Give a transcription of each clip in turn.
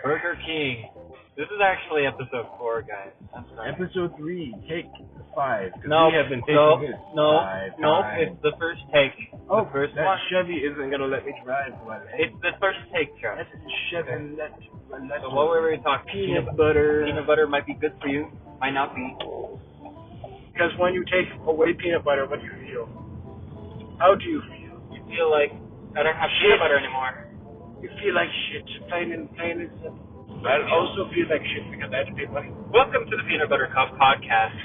Burger King. This is actually episode 4, guys. I'm sorry. Episode 3, take 5. No, we have been taking this 5 times. It's the first take. Oh, the first that one. Chevy isn't gonna let me drive one. It's the first take, Chuck. That's Chevy. So what were we talking? Peanut butter. Peanut butter might be good for you. Might not be. Because when you take away peanut butter, what do you feel? How do you feel? You feel like I don't have peanut butter anymore. You feel like shit. Plain and simple. I also feel like shit because I had to pay money. Welcome to the Peanut Butter Cup podcast.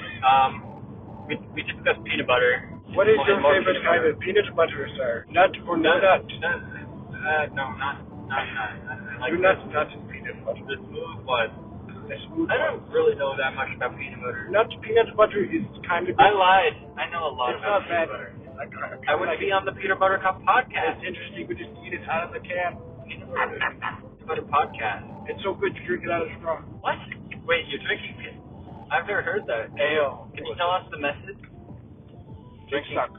We discuss peanut butter. What is your favorite kind of peanut butter, sir? Nut or nut? No, not. Do not in peanut butter. The smooth one. The smooth I don't really know that much about peanut butter. Nut peanut butter is kind of good. I lied. I know a lot It's about not bad. peanut butter. I I would be on the Peanut Butter Cup podcast. It's interesting. We just eat it out of the can. Peanut butter podcast. It's so good you drink it out of a straw. What? Wait, you're drinking it? I've never heard that. Ale. Can you tell us the method? Drink suck.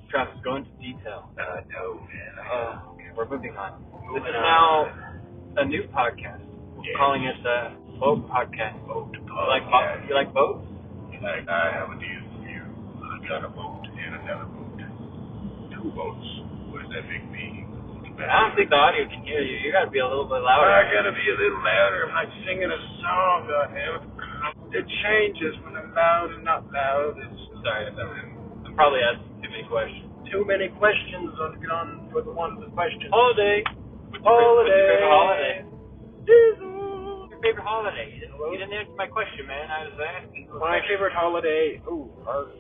Travis, go into detail. No, man. Okay, we're moving on. This is now a new podcast. We're calling it the Boat Podcast. Boat You like boats? I have a deal for you. I've got a boat and another boat. 2 boats. What does that make me? I don't think the audio can hear you. You gotta be a little bit louder. I gotta be a little louder. I'm not singing a song, goddammit. It changes when I'm loud and not loud. Sorry, I'm probably asking too many questions. Too many questions on for the one with questions. Holiday. What's your favorite holiday? What's your favorite holiday? You didn't answer my question, man. I was asking. My favorite holiday. Ooh,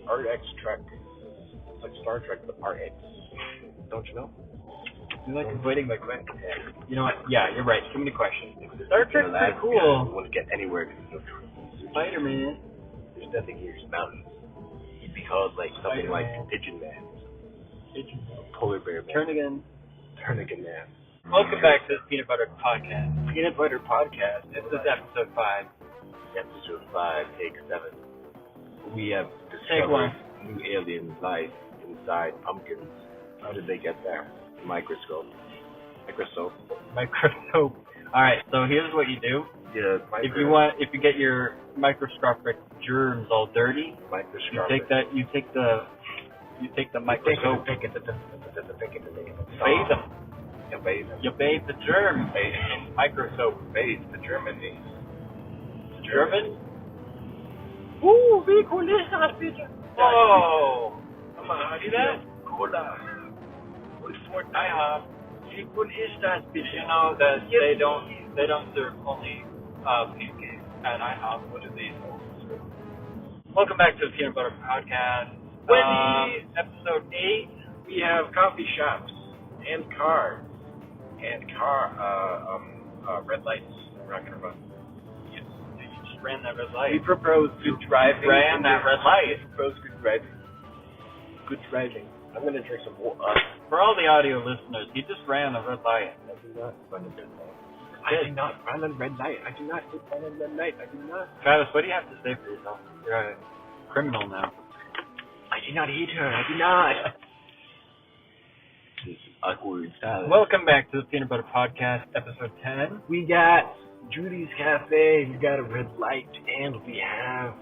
RX Trek. It's like Star Trek, but RX. Don't you know? You're like avoiding my question. You know what? Yeah, you're right. Too many questions. Star Trek's pretty cool. You want to get anywhere because there's no trees. Spider-Man. There's nothing here. There's mountains. You'd be called like something like Pigeon Man. Polar Bear Man. Turnigan Man. Welcome back to the Peanut Butter Podcast. Peanut Butter Podcast. This is episode 5. Episode 5, take 7. We have Take 1. discovered new alien life inside pumpkins. How did they get there? Microscope. Alright, so here's what you do. Yeah, If you get your microscopic germs all dirty, you take the microscope, bathe them. You bathe the germs in microscope. Bathe the Germany. German? Wie cool ist das bitte? Whoa! See that? Cola. I have. Wie cool ist das bitte? You know that they don't serve only pancakes at IHOP. What do they serve? Welcome back to the Peanut Butter Podcast. Episode 8. We have coffee shops and cars and red lights. We're not gonna run. You just ran that red light. We propose good driving. Ran that red light. We propose good driving. Good driving. I'm gonna drink some water. For all the audio listeners, he just ran a red light. I do not run a red light. I do not run a red light. I do not run a red light. I do not. Travis, what do you have to say for yourself? You're a criminal now. I did not eat her. I did not. This is awkward silence. Welcome back to the Peanut Butter Podcast, episode 10. We got Judy's Cafe. We got a red light, and we have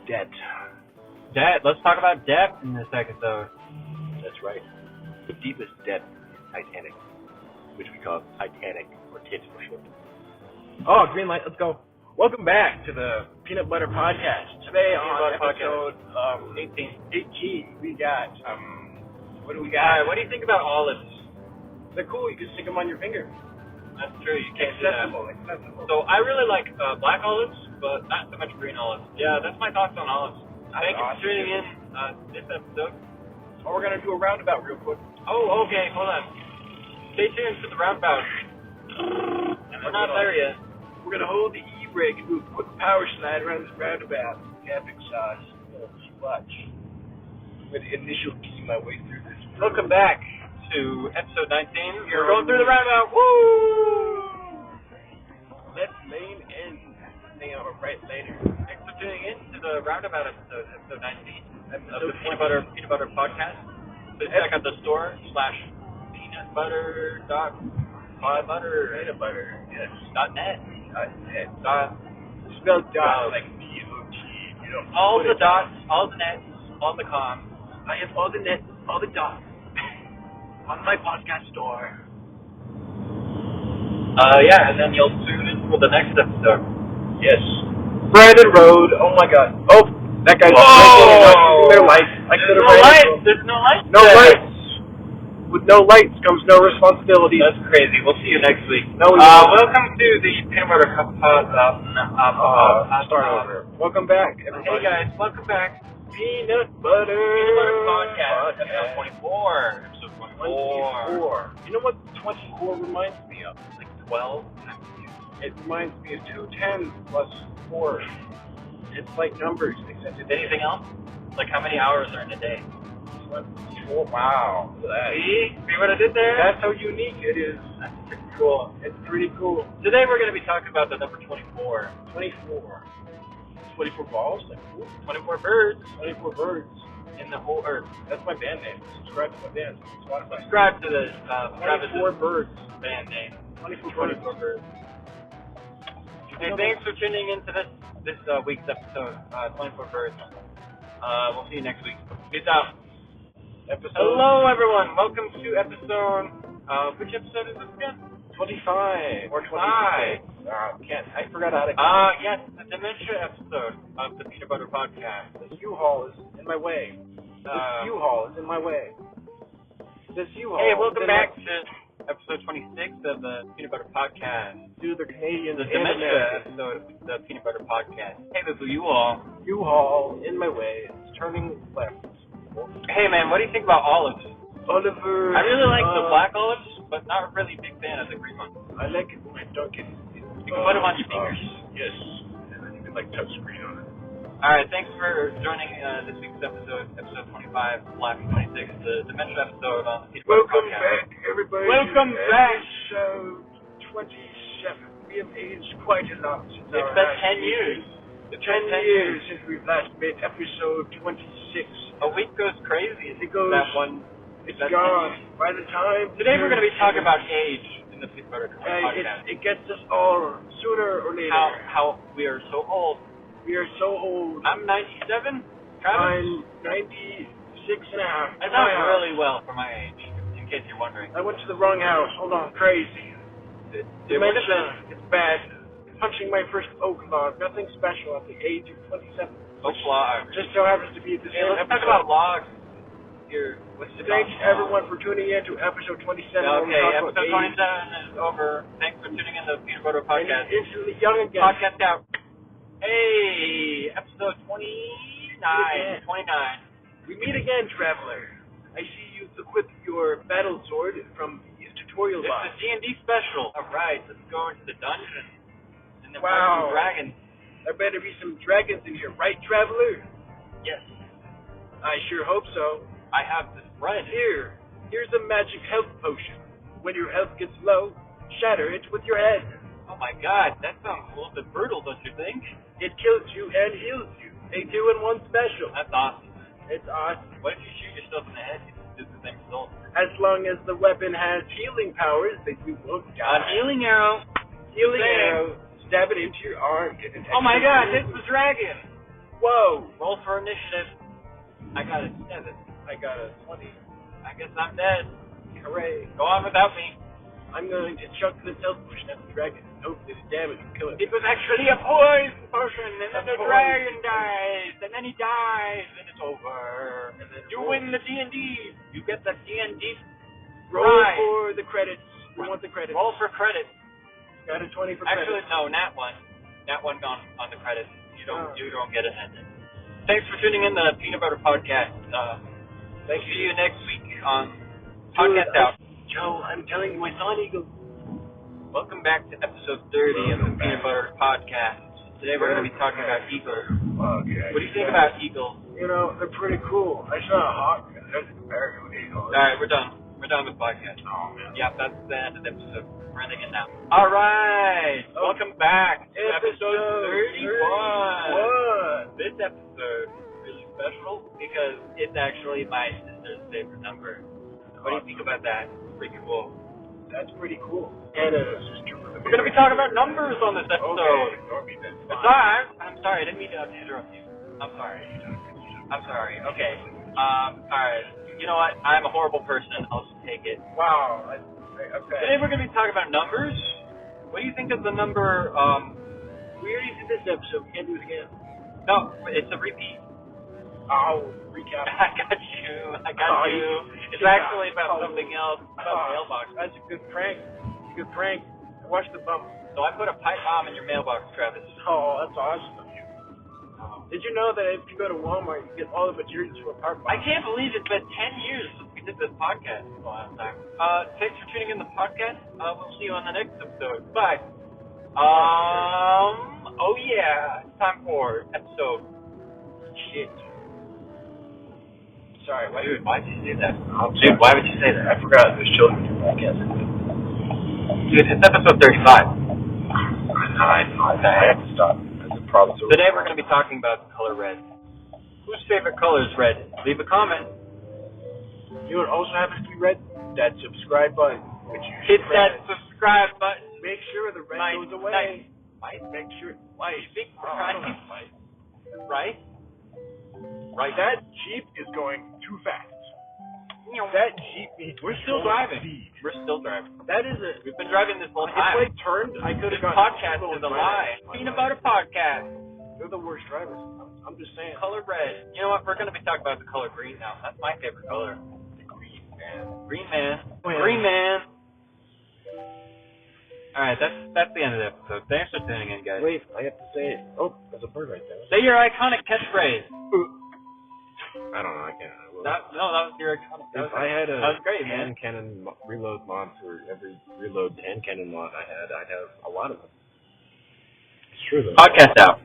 debt. Debt. Let's talk about debt in this episode. That's right. The deepest debt is Titanic, which we call Titanic, or TIT for short. Oh, green light. Let's go. Welcome back to the Peanut Butter Podcast. Today on episode 18, we got what do we got? What do you think about olives? They're cool. You can stick them on your finger. That's true. You can't do that. Accessible. So I really like black olives, but not so much green olives. Yeah, that's my thoughts on olives. Thank you for tuning in this episode. Oh, we're gonna do a roundabout real quick. Oh, okay. Hold on. Stay tuned for the roundabout. We're not there yet. We're gonna hold the e-brake and do a quick power slide around this roundabout. Camping sauce. Watch. I'm gonna initial key my way through this. Welcome back to episode 19. We're going through the roundabout. Woo! Left lane and thing on a right later. Thanks for tuning in to the roundabout episode 19 of the Peanut Butter Podcast. Please check out the store /peanut Peanut butter. Yes. .net. Net. Dot. Spelled dot like DOT. You know. All the dots, all the nets, all the coms. I have all the nets, all the dots on my podcast store. Yeah, and then you'll tune in for the next episode. Yes. Brandon Road. Oh my God. Oh, that guy's breaking their lights. I could have There's no lights. No lights. With no lights comes no responsibility. That's crazy. We'll see you next week. No, welcome to the Peanut Butter start over. Welcome back, everybody. Hey guys, welcome back. Peanut Butter Podcast. Episode 24. Episode 24. You know what 24 reminds me of? Like 12. It reminds me of 210 plus 4. It's like numbers, except it's Anything else? Like how many hours are in a day? 24. Wow. See what I did there? That's how unique it is. That's pretty cool. It's pretty cool. Today we're going to be talking about the number 24. 24. 24 balls? Like, ooh, 24 birds 24 birds. in the whole earth. That's my band name. Subscribe to my band. Spotify. Subscribe to the 24 birds. band name. 24 birds. Hey, thanks for tuning into this week's episode, 24 birds. We'll see you next week. Peace out. Hello, everyone. Welcome to episode. Which episode is this again? 25 or 25. 26. I forgot how to. Yes, the dementia episode of the Peanut Butter Podcast. This U-Haul is in my way. This U-Haul is in my way. This U-Haul. Hey, welcome back to episode 26 of the Peanut Butter Podcast. To the Canadians The and dementia Americans. episode of the Peanut Butter Podcast. Hey, this is you all. U-Haul in my way. It's turning left. Hey, man, what do you think about olives? Oliver. I really like the black olives, but not really a big fan of the green ones. I like it when I dunk it. You can put them on your fingers. Yes. And then you can like touch screen on it. All right, thanks for joining this week's episode 25, Black 26, the dementia episode on the Peanut Butter Welcome Podcast. back, everybody. Welcome back. Episode 27. We have aged quite a lot since It's our been last 10 years. It's 10 years since we've last made episode 26. A week goes crazy. It goes. That one. It's gone. By the time. Today we're going to be talking about age in the Peanut Butter Podcast. It gets us all sooner or later. How we are so old. We are so old. I'm 97. Travis? I'm 96 and a half. I sound really well for my age, in case you're wondering. I went to the wrong house. Hold on. Crazy. Dementia. It's bad. Punching my first oak log. Nothing special at the age of 27. Oak log. Just so happens to be the Hey, same let's talk episode. about logs. Here, what's the Thanks everyone for tuning in to episode 27. where we Okay, talk about episode age. 27 is over. Thanks for tuning in to the Peanut Butter Podcast. And instantly young again. Podcast out. Hey, episode 29. We meet again, traveler. I see you equip your battle sword from the tutorial It's box. a D&D special. Alright, let's go into the dungeon. And then fight Wow. some dragons. There better be some dragons in here, right, traveler? Yes, I sure hope so. I have this bread. Here's a magic health potion. When your health gets low, shatter it with your head. Oh my god, that sounds a little bit brutal, don't you think? It kills you and heals you. A 2-in-1 special. That's awesome. It's awesome. What if you shoot yourself in the head? You just do the same result. As long as the weapon has healing powers, then you won't die. Healing arrow. Healing Same. arrow. Stab it into your arm. Get an Oh my extra god, heal. it's the dragon. Whoa. Roll for initiative. I got a 7. I got a 20. I guess I'm dead. Hooray. Go on without me. I'm going to chuck this health potion at the dragon and hope that it damage will kill it. It was actually a poison potion, and then A the poison. dragon dies, and then he dies, and it's over. And then You roll. win the D&D. You get the D&D. Roll prize. for the credits. We want the credits. Roll for credit. Got a 20 for Actually, credits. no, Nat 1. Nat 1 gone on the credits. You Oh. don't get it. Thanks for tuning in to the Peanut Butter Podcast. Thank See you next week on Dude, Podcast Out. Joe, I'm telling you, my son Eagle. Welcome back to episode 30 of the Peanut Butter Podcast. Today we're going to be talking about eagles. Okay. What do you think about eagles? You know, they're pretty cool. I saw a hawk. That's American Eagle. Alright, we're done. We're done with podcast. Oh, man. Yep, that's the end of the episode. We're ending it now. Alright! Oh. Welcome back to Episode 31. This episode is really special because it's actually my sister's favorite number. What do you think about that? Pretty cool. That's pretty cool. And we're going to be talking about numbers on this episode. Okay. I'm sorry. I didn't mean to interrupt you. I'm sorry. Okay. Alright. You know what? I'm a horrible person. I'll just take it. Wow. Okay. Today we're going to be talking about numbers. What do you think of the number, we already did this episode. We can't do it again. No, it's a repeat. I'll recap. I got you. It's actually about something else. About mailbox. That's a good prank. Watch the bump. So I put a pipe bomb in your mailbox, Travis. Oh, that's awesome. Did you know that if you go to Walmart, you get all the materials for a pipe bomb? I can't believe it's been 10 years since we did this podcast the last time. Thanks for tuning in the podcast. We'll see you on the next episode. Bye. Oh yeah, it's time for episode. Shit. Sorry, dude, why'd you say that? Dude, why would you say that? I forgot there's children in the podcast. Dude, it's episode 35. I have to stop. That's a problem. Today we're going to be talking about the color red. Whose favorite color is red? Leave a comment. You know what also happens to be red? That subscribe button. Which you hit that subscribe button. Make sure the red goes away. Make sure. Why? Right? Right. That Jeep is going too fast. That Jeep needs. We're still driving. That is it. We've been driving this whole time. If I turned, I could have gotten. Podcast is a lie. Peanut butter podcast. They're the worst drivers. I'm just saying. Color red. You know what? We're going to be talking about the color green now. That's my favorite color. The green man. Green man. All right, that's the end of the episode. Thanks for tuning in, guys. Wait, I have to say it. Oh, there's a bird right there. Say your iconic catchphrase. I don't know. I can't. That was your iconic. If I had a that was great, hand cannon reload mod for every reload hand cannon mod I'd have a lot of them. It's true though. Podcast out.